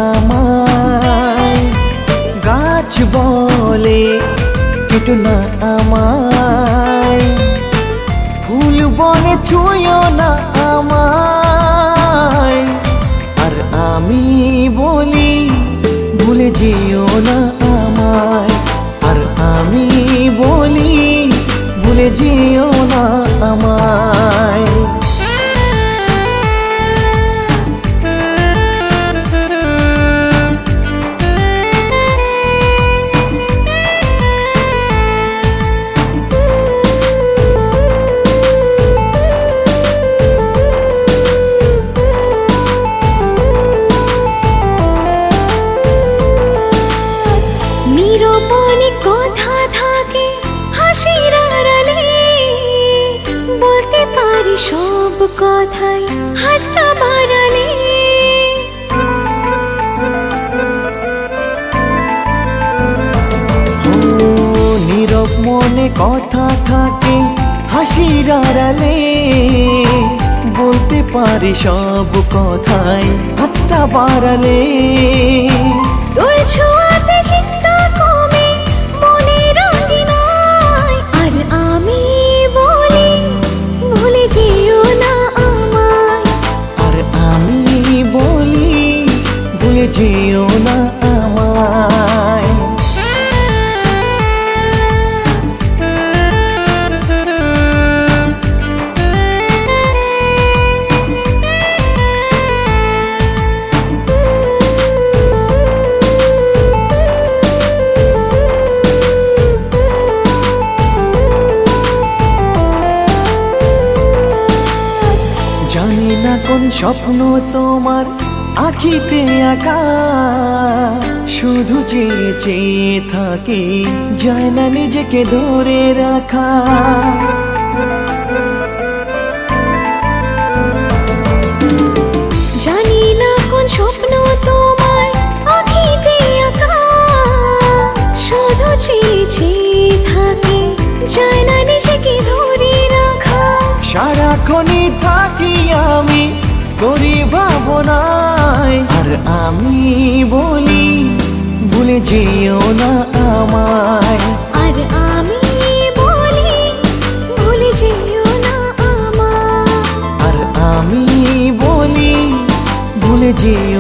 আমায়, গাছ বলে কেটো না আমায়, ফুল বলে ছুঁয়ো না আমায়, আর আমি বলি ভুলে যেও না আমায়, আর আমি বলি ভুলে যেও না আমায়। নীরবনে কথা থাকে হাসির আড়ালে, বলতে পারি সব কথাই হাতটা বাড়ালে। নীরব মনে কথা থাকে হাসির আড়ালে, বলতে পারি সব কথাই হাতটা বাড়ালে। তোর ছোঁয়াতে চিন্তা কমে মনে রঙিনায়, আর আমি বলি ভুলে যেও না আমায়, আর আমি বলি ভুলে যেও না আমায়। জানি না কোন স্বপ্ন তোমার আঁখিতে আঁকা, শুধু চেয়ে চেয়ে থাকে যায় না নিজেকে ধরে রাখা। জানি না কোন স্বপ্ন তোমার আঁখিতে আঁকা, শুধু চেয়ে চেয়ে থাকে যায় না নিজেকে ধরে রাখা। সারাক্ষণই থাকি আমি করি ভাবনায়, আর আমি বলি ভুলে যেও না আমায়, আর আমি বলি ভুলে যেও না আমায়, আর আমি বলি ভুলে যেও